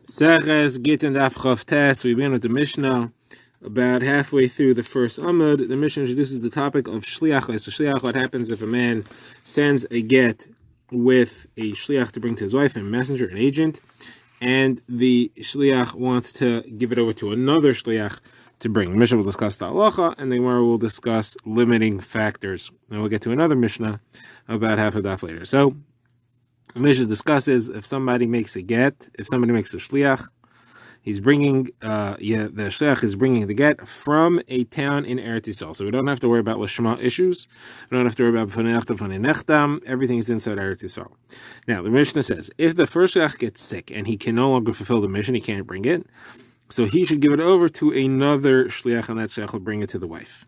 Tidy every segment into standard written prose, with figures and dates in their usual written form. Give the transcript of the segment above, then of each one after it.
Gittin Daf. We begin with the Mishnah. About halfway through the first Amud, the Mishnah introduces the topic of shliach. So shliach, what happens if a man sends a get with a shliach to bring to his wife, a messenger, an agent, and the shliach wants to give it over to another shliach to bring. The Mishnah will discuss the halacha, and the Gemara will discuss limiting factors. And we'll get to another Mishnah about half a daf later. So the Mishnah discusses if somebody makes a get, if somebody makes a shliach, he's bringing, the shliach is bringing the get from a town in Eretz Yisrael. So we don't have to worry about Lashma issues. We don't have to worry about Fanei everything is inside Eretz Yisrael. Now, the Mishnah says, if the first shliach gets sick and he can no longer fulfill the mission, he can't bring it, so he should give it over to another shliach, and that shliach will bring it to the wife.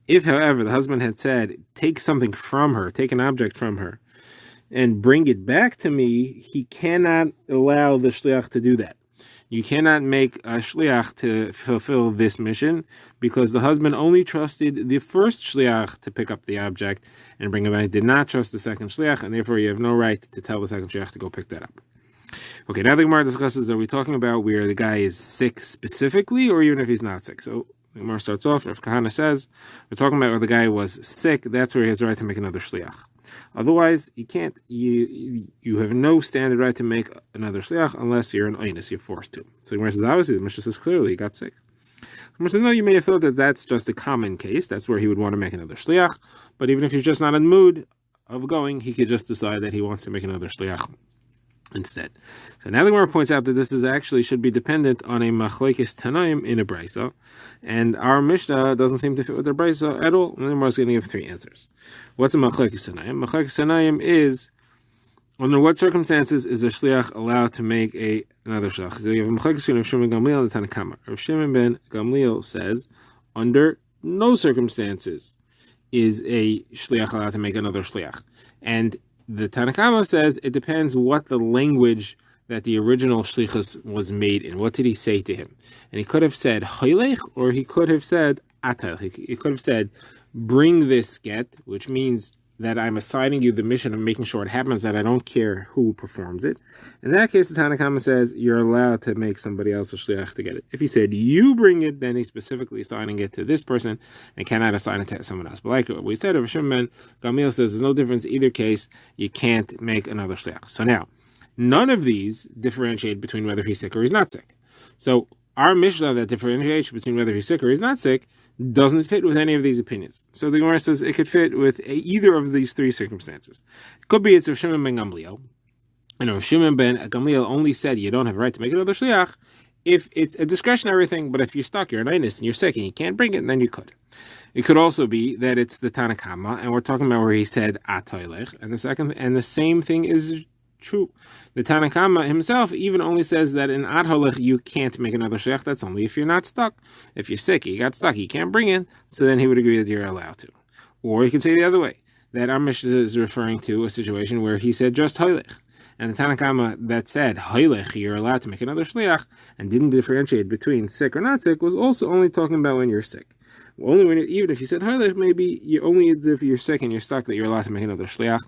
If, however, the husband had said, take something from her, take an object from her, and bring it back to me, he cannot allow the shliach to do that. You cannot make a shliach to fulfill this mission because the husband only trusted the first shliach to pick up the object and bring it back. He did not trust the second shliach, and therefore you have no right to tell the second shliach to go pick that up. Okay, now the Gemara discusses, are we talking about where the guy is sick specifically, or even if he's not sick? So the Gemara starts off, Rav Kahana says, we're talking about where the guy was sick, that's where he has the right to make another shliach. Otherwise, you can't. You have no standard right to make another shliach unless you're an oinus, you're forced to. So the Gemara says, obviously, the Mishnah says clearly he got sick. The Gemara says, no, you may have thought that that's just a common case. That's where he would want to make another shliach. But even if he's just not in the mood of going, he could just decide that he wants to make another shliach instead. So now the Gemara points out that this is actually should be dependent on a machlokes tanaim in a brisa, and our Mishnah doesn't seem to fit with the brisa at all. And the Gemara is going to give three answers. What's a machlokes tanaim? Machlokes tanaim is under what circumstances is a shliach allowed to make another shliach? So you have a machlokes between Rav Shimon ben Gamliel and the Tanna Kama. Rav Shimon ben Gamliel says under no circumstances is a shliach allowed to make another shliach, and the Tanna Kama says it depends what the language that the original shlichus was made in. What did he say to him? And he could have said hoylech, or he could have said atal. He could have said bring this get, which means that I'm assigning you the mission of making sure it happens, that I don't care who performs it. In that case, the Tanna Kama says you're allowed to make somebody else a shliach to get it. If he said you bring it, then he's specifically assigning it to this person and cannot assign it to someone else. But like we said, Rav Shimon Gamliel says there's no difference either case. You can't make another shliach. So now, none of these differentiate between whether he's sick or he's not sick. So our Mishnah that differentiates between whether he's sick or he's not sick doesn't fit with any of these opinions. So the Gemara says it could fit with either of these three circumstances. It could be it's Rav Shimon ben Gamliel. And Rav Shimon ben Gamliel only said you don't have a right to make another shliach if it's a discretionary thing, but if you're stuck, you're an inus, and you're sick, and you can't bring it, then you could. It could also be that it's the Tanna Kama, and we're talking about where he said atoylech, and the same thing is true. The Tanna Kama himself even only says that in ad holech you can't make another shliach. That's only if you're not stuck. If you're sick, you got stuck, you can't bring it, so then he would agree that you're allowed to. Or you could say the other way, that our Mishnah is referring to a situation where he said just hoylech. And the Tanna Kama that said hoylech, you're allowed to make another shliach, and didn't differentiate between sick or not sick, was also only talking about when you're sick. Only when even if you said hoylech, maybe you only if you're sick and you're stuck that you're allowed to make another shliach,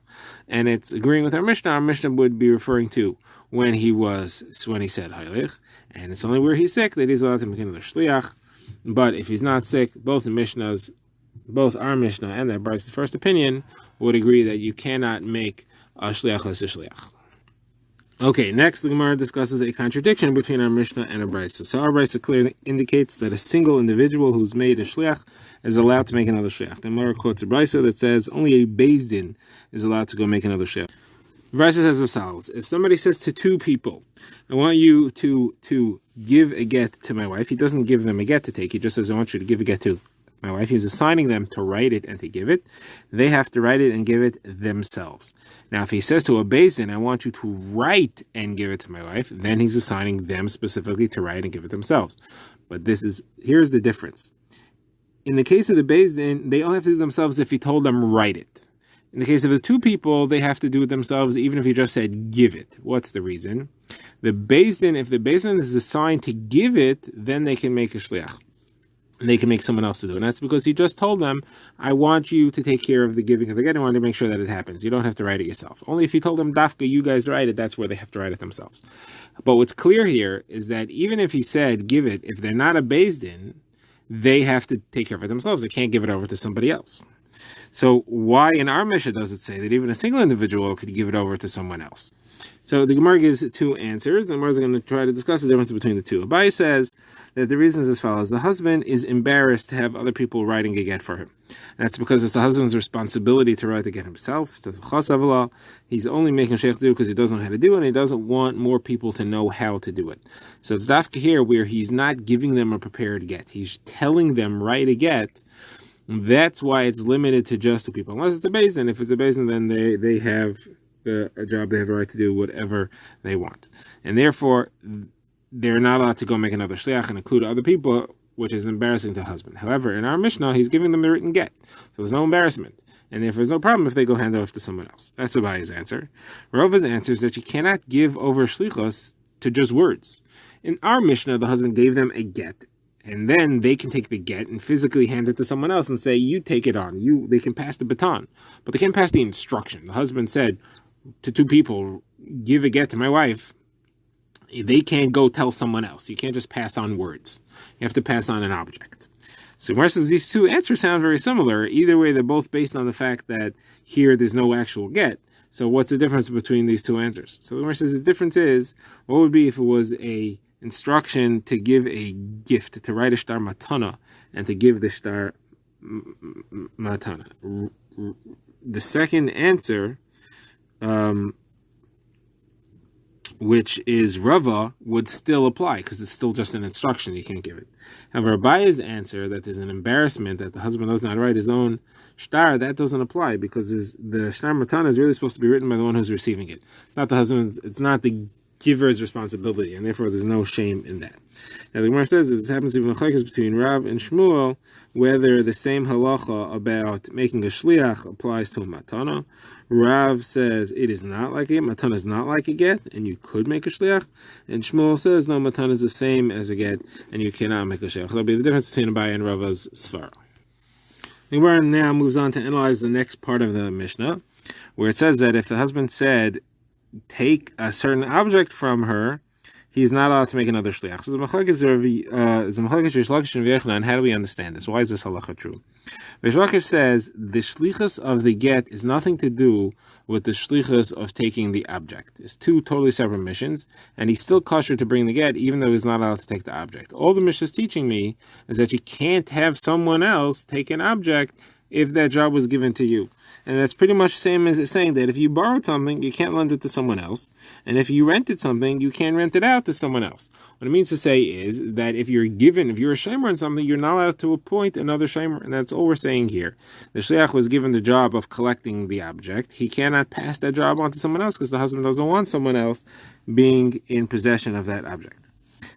and it's agreeing with our Mishnah. Our Mishnah would be referring to when he said hoylech, and it's only where he's sick that he's allowed to make another shliach. But if he's not sick, both our Mishnah and the Braisa's first opinion would agree that you cannot make a shliach as a shliach. Okay, next the Gemara discusses a contradiction between our Mishnah and our Braisa. So our Braisa clearly indicates that a single individual who's made a shliach is allowed to make another shliach. The Gemara quotes a Braisa that says only a Beis Din is allowed to go make another shliach. The Braisa says as follows: if somebody says to two people, I want you to give a get to my wife, he doesn't give them a get to take, he just says I want you to give a get to my wife. He's assigning them to write it and to give it. They have to write it and give it themselves. Now, if he says to a Beis Din, I want you to write and give it to my wife, then he's assigning them specifically to write and give it themselves. But here's the difference. In the case of the Beis Din, they only have to do it themselves if he told them write it. In the case of the two people, they have to do it themselves even if he just said give it. What's the reason? If the Beis Din is assigned to give it, then they can make a shliach. they can make someone else to do it. And that's because he just told them, I want you to take care of the giving of the get. I want to make sure that it happens. You don't have to write it yourself. Only if he told them, Dafka, you guys write it, that's where they have to write it themselves. But what's clear here is that even if he said, give it, if they're not a Beis Din, they have to take care of it themselves. They can't give it over to somebody else. So why in our Mishnah does it say that even a single individual could give it over to someone else? So the Gemara gives two answers, and we're going to try to discuss the difference between the two. Abai says that the reason is as follows. The husband is embarrassed to have other people writing a get for him. And that's because it's the husband's responsibility to write the get himself. He's only making sheikh do because he doesn't know how to do it, and he doesn't want more people to know how to do it. So it's dafka here where he's not giving them a prepared get. He's telling them write a get. That's why it's limited to just two people. Unless it's a Beis Din. If it's a Beis Din, then they have a job, they have a right to do whatever they want. And therefore, they're not allowed to go make another shliach and include other people, which is embarrassing to the husband. However, in our Mishnah, he's giving them the written get. So there's no embarrassment. And therefore, there's no problem if they go hand it off to someone else. That's Abaye's answer. Rava's answer is that you cannot give over shlichos to just words. In our Mishnah, the husband gave them a get, and then they can take the get and physically hand it to someone else and say, you take it on. They can pass the baton. But they can't pass the instruction. The husband said to two people, give a get to my wife. They can't go tell someone else. You can't just pass on words. You have to pass on an object. So Gemara says these two answers sound very similar. Either way, they're both based on the fact that here there's no actual get. So what's the difference between these two answers? So Gemara says the difference is, what would be if it was a instruction to give a gift, to write a shtar matana, and to give the shtar matana. The second answer, which is Rava, would still apply because it's still just an instruction. You can't give it. However, Abaye's answer that there's an embarrassment that the husband does not write his own shtar, that doesn't apply because the shtar matana is really supposed to be written by the one who's receiving it, not the husband. It's not the giver's responsibility, and therefore there's no shame in that. Now the Gemara says this happens to be machlokes between Rav and Shmuel, whether the same halacha about making a shliach applies to a matana. Rav says it is not like a get, matana is not like a get, and you could make a shliach. And Shmuel says no, matana is the same as a get, and you cannot make a shliach. That'll be the difference between Abaye and Rava's svara. The Gemara now moves on to analyze the next part of the Mishnah, where it says that if the husband said, take a certain object from her, he's not allowed to make another shliach. So the machlokes Rish Lakish and V'Yochanan, how do we understand this? Why is this halacha true? Rish Lakish says the shlichus of the get is nothing to do with the shlichus of taking the object. It's two totally separate missions, and he's still kosher to bring the get, even though he's not allowed to take the object. All the Mishnah is teaching me is that you can't have someone else take an object if that job was given to you. And that's pretty much the same as it's saying that if you borrowed something, you can't lend it to someone else. And if you rented something, you can't rent it out to someone else. What it means to say is that if you're a shomer on something, you're not allowed to appoint another shomer. And that's all we're saying here. The shliach was given the job of collecting the object. He cannot pass that job on to someone else because the husband doesn't want someone else being in possession of that object.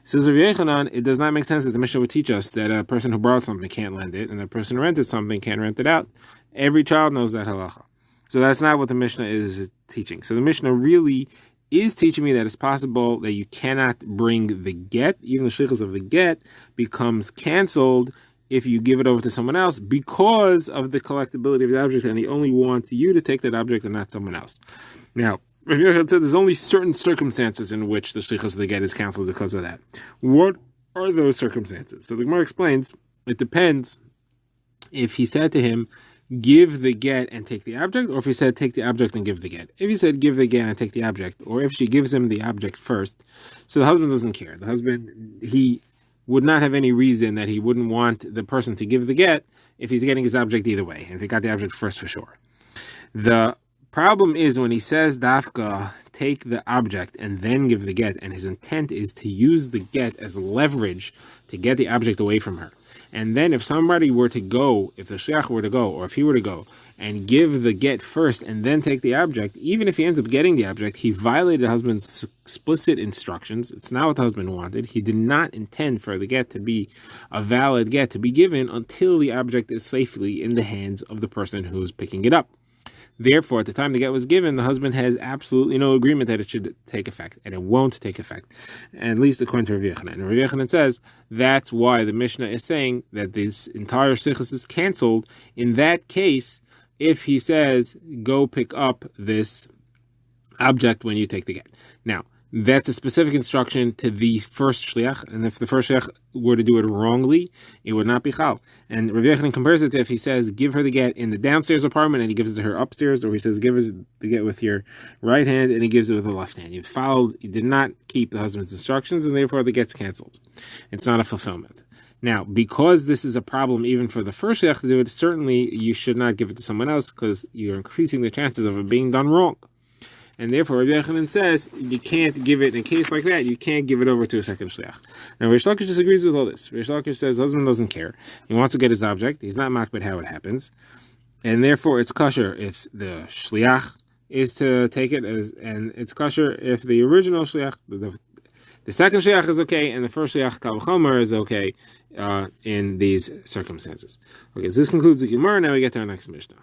Says Rav Yochanan, it does not make sense that the Mishnah would teach us that a person who borrowed something can't lend it, and a person who rented something can't rent it out. Every child knows that halacha. So that's not what the Mishnah is teaching. So the Mishnah really is teaching me that it's possible that you cannot bring the get, even the shlichus of the get becomes canceled if you give it over to someone else because of the collectability of the object, and he only wants you to take that object and not someone else. Now, Rav Yochanan said there's only certain circumstances in which the shlichus of the get is canceled because of that. What are those circumstances? So the Gemara explains, it depends if he said to him, give the get and take the object, or if he said take the object and give the get. If he said give the get and take the object, or if she gives him the object first, so the husband doesn't care. The husband, he would not have any reason that he wouldn't want the person to give the get if he's getting his object either way, and if he got the object first for sure. The problem is when he says dafka, take the object and then give the get, and his intent is to use the get as leverage to get the object away from her. And then if somebody were to go, if the shliach were to go, or if he were to go and give the get first and then take the object, even if he ends up getting the object, he violated the husband's explicit instructions. It's not what the husband wanted. He did not intend for the get to be a valid get to be given until the object is safely in the hands of the person who is picking it up. Therefore, at the time the get was given, the husband has absolutely no agreement that it should take effect, and it won't take effect, at least according to Rav Yochanan. And Rav Yochanan says that's why the Mishnah is saying that this entire sichus is canceled. In that case, if he says, go pick up this object when you take the get. Now, that's a specific instruction to the first shliach, and if the first shliach were to do it wrongly, it would not be chal. And Rav Yochanan compares it to if he says, give her the get in the downstairs apartment, and he gives it to her upstairs, or he says, give her the get with your right hand, and he gives it with the left hand. You did not keep the husband's instructions, and therefore the get's canceled. It's not a fulfillment. Now, because this is a problem even for the first shliach to do it, certainly you should not give it to someone else, because you're increasing the chances of it being done wrong. And therefore, Rabbi Yochanan says you can't give it in a case like that. You can't give it over to a second shliach. Now, Reish Lakish disagrees with all this. Reish Lakish says the husband doesn't care. He wants to get his object. He's not makbid how it happens, and therefore it's kosher if the shliach is to take it, and it's kosher if the original shliach, the second shliach is okay, and the first shliach kal v'chomer is okay in these circumstances. Okay, so this concludes the Gemara. Now we get to our next Mishnah.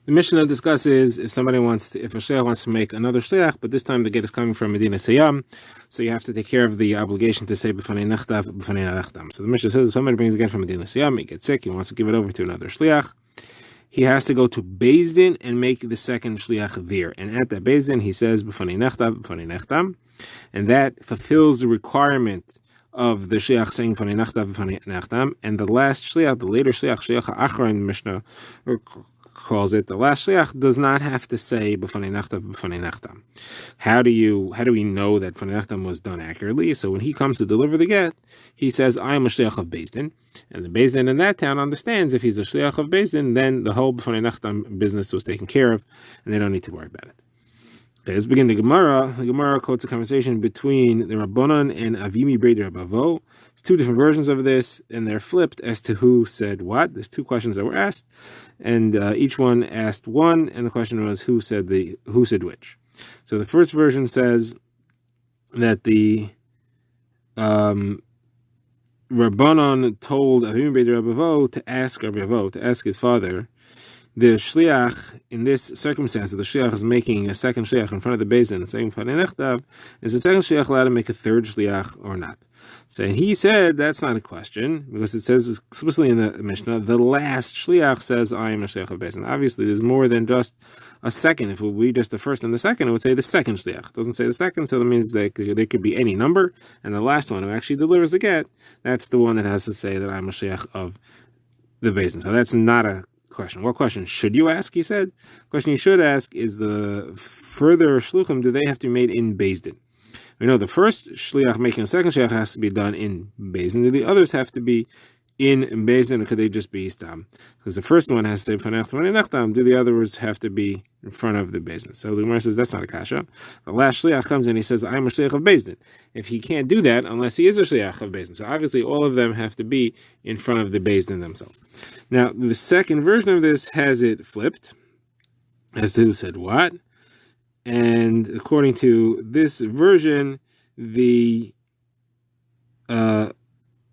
The Mishnah discusses if a shliach wants to make another shliach, but this time the get is coming from Medina Sayyam, so you have to take care of the obligation to say b'fanei nechtav, b'fanei nechtam. So the Mishnah says if somebody brings a get from Medina Sayyam, he gets sick, he wants to give it over to another shliach, he has to go to Beis Din and make the second shliach there. And at that Beis Din, he says b'fanei nechtav, b'fanei nechtam, and that fulfills the requirement of the shliach saying b'fanei nechtav, b'fanei nechtam. And the last shliach, the later shliach, shliach ha'achron, Mishnah calls it, the last shliach does not have to say b'fanei nechtav, b'fanei nechtam. How do we know that b'fanei nechtam was done accurately? So when he comes to deliver the get, he says, I am a shliach of Beis Din, and the Beis Din in that town understands if he's a shliach of Beis Din, then the whole b'fanei nechtam business was taken care of, and they don't need to worry about it. Okay, let's begin the Gemara. The Gemara quotes a conversation between the Rabbanan and Avimi Brei Rabavo. There's two different versions of this, and they're flipped as to who said what. There's two questions that were asked, and each one asked one, and the question was who said which. So the first version says that the Rabbanan told Avimi Brei Rabavo to ask his father. The shliach in this circumstance, the shliach is making a second shliach in front of the Beis Din and saying b'fanei nechtav, is the second shliach allowed to make a third shliach or not? So he said that's not a question because it says explicitly in the Mishnah the last shliach says I am a shliach of Beis Din. Obviously, there's more than just a second. If it would be just the first and the second, it would say the second shliach. It doesn't say the second, so that means there could be any number, and the last one who actually delivers the get, that's the one that has to say that I'm a shliach of the Beis Din. So that's not a question. What question should you ask? He said. The question you should ask is the further shluchim, do they have to be made in Beis Din? We know the first shliach making a second shliach has to be done in Beis Din. The others have to be in Beis Din, or could they just be istam? Because the first one has to say b'fanei nechtam. Do the others have to be in front of the Beis Din? So the Gemara says that's not a kasha. The last shliach comes in, he says I am a shliach of Beis Din. If he can't do that unless he is a shliach of Beis Din, so obviously all of them have to be in front of the Beis Din themselves. Now the second version of this has it flipped as to who said what, and according to this version, the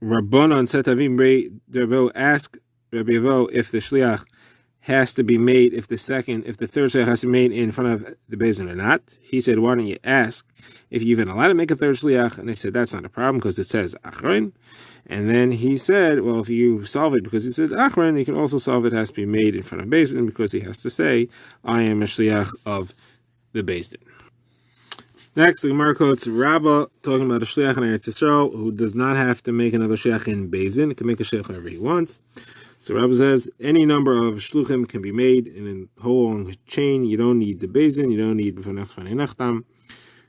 Rabbanan Setavim Brei Rabbo asked Rabbi Avo if the shliach has to be made, if the third shliach has to be made in front of the Beis Din or not. He said, why don't you ask if you're even allowed to make a third shliach? And they said, that's not a problem because it says achron. And then he said, well, if you solve it because he said achron, you can also solve it has to be made in front of Beis Din because he has to say, I am a shliach of the Beis Din. Next, the Gemara quotes Rabbah talking about a shliach in Eretz Yisrael who does not have to make another shliach in Beis Din. He can make a shliach whenever he wants. So Rabbah says any number of shluchim can be made in a whole long chain. You don't need the Beis Din. You don't need b'fanei nechtam.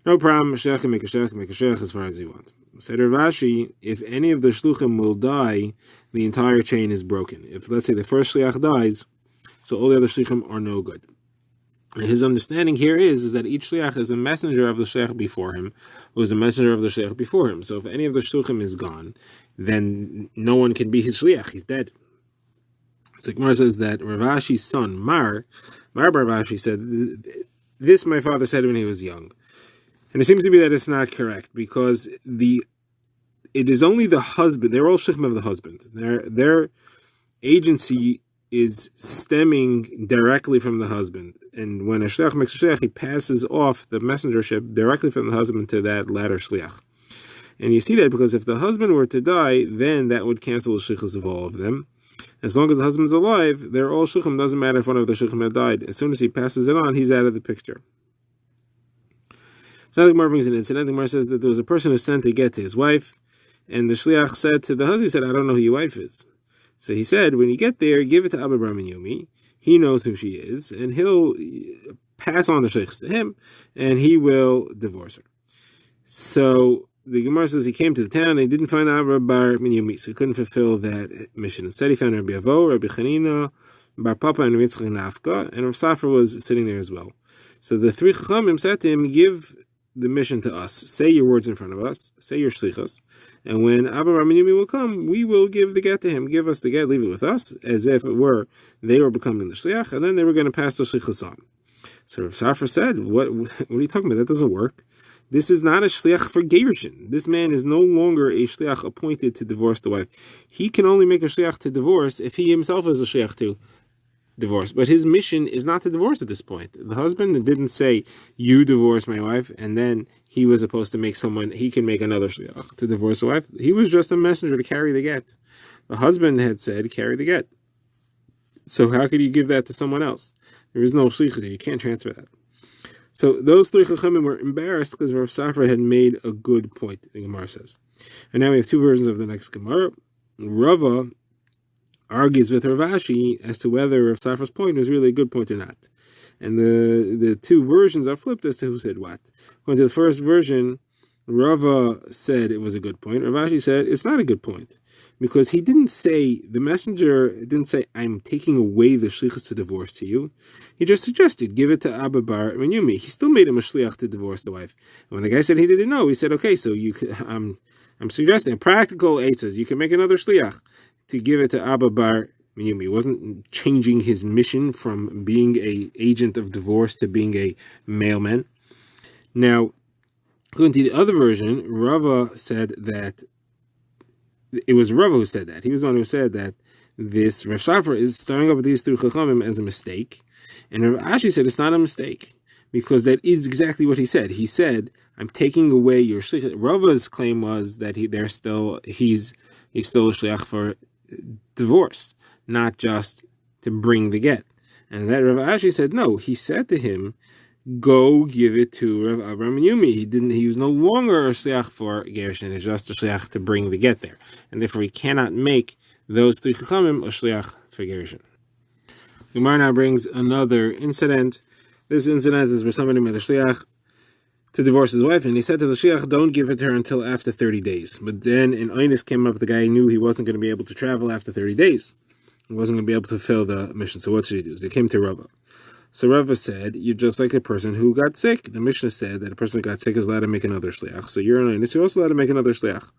No problem. A shliach can make a shliach as far as he wants. Said Rav Ashi, if any of the shluchim will die, the entire chain is broken. If let's say the first shliach dies, so all the other shluchim are no good. His understanding here is that each shliach is a messenger of the shliach before him, who is a messenger of the shliach before him. So if any of the shluchim is gone, then no one can be his shliach. He's dead. So Gemara says that Rav Ashi's son, Mar Bar Rav Ashi said, this my father said when he was young. And it seems to be that it's not correct, because it is only the husband, they're all shlichim of the husband. Their agency is stemming directly from the husband. And when a shliach makes a shliach, he passes off the messengership directly from the husband to that latter shliach. And you see that because if the husband were to die, then that would cancel the shlichus of all of them. As long as the husband's alive, they're all shluchim. Doesn't matter if one of the shluchim had died. As soon as he passes it on, he's out of the picture. So the Gemara brings an incident. The Gemara says that there was a person who sent a get to his wife, and the shliach said to the husband, he said, I don't know who your wife is. So he said, when you get there, give it to Abba Bar Yumi. He knows who she is, and he'll pass on the shlichus to him, and he will divorce her. So the Gemara says he came to the town, and he didn't find Abba Bar Yumi, so he couldn't fulfill that mission. Instead, he found Rabbi Avo, Rabbi Chanina, Bar Papa, and Yitzchak Nafka, and Rav Safra was sitting there as well. So the three Chachamim said to him, give the mission to us. Say your words in front of us. Say your shlichus. And when Abba Bar Yumi will come, we will give the get to him. Give us the get, leave it with us, as if it were they were becoming the shliach, and then they were going to pass the shlichus on. So Rav Safra said, what are you talking about? That doesn't work. This is not a shliach for gerushin. This man is no longer a shliach appointed to divorce the wife. He can only make a shliach to divorce if he himself is a shliach to divorce. But his mission is not to divorce at this point. The husband didn't say, you divorce my wife, and then he was supposed to make someone, he can make another shliach to divorce the wife. He was just a messenger to carry the get. The husband had said, carry the get. So how could you give that to someone else? There is no shlichus. You can't transfer that. So those three chachamim were embarrassed because Rav Safra had made a good point, the Gemara says. And now we have two versions of the next Gemara. Rava argues with Rav Ashi as to whether Rav Safra's point was really a good point or not. And the two versions are flipped as to who said what. According to the first version, Rava said it was a good point. Rav Ashi said it's not a good point. Because he didn't say, the messenger didn't say, I'm taking away the shlichus to divorce to you. He just suggested, give it to Abba Bar Yumi. He still made him a shliach to divorce the wife. And when the guy said he didn't know, he said, okay, so you could, I'm suggesting, a practical eitzah, you can make another shliach to give it to Abba Bar Yumi. He wasn't changing his mission from being a agent of divorce to being a mailman. Now, according to the other version, Rava said that it was Rava who said that. He was the one who said that this Rav Safra is starting up with these three chachamim as a mistake. And Rav Ashi said it's not a mistake, because that is exactly what he said. He said, I'm taking away your shliach. Rava's claim was that he's still a shliach for divorce, not just to bring the get. And that Rav Ashi said, no, he said to him, go give it to Rav Abraham Yumi. He was no longer a shliach for gerushin. It's just a shliach to bring the get there. And therefore he cannot make those three chachamim a shliach for gerushin. Gemara now brings another incident. This incident is where somebody made a shliach to divorce his wife, and he said to the shliach, don't give it to her until after 30 days. But then an Einus came up, the guy knew he wasn't going to be able to travel after 30 days. He wasn't going to be able to fulfill the mission. So what should he do? So they came to Rava. So Rava said, you're just like a person who got sick. The Mishnah said that a person who got sick is allowed to make another shliach. So you're an Einus, you're also allowed to make another shliach.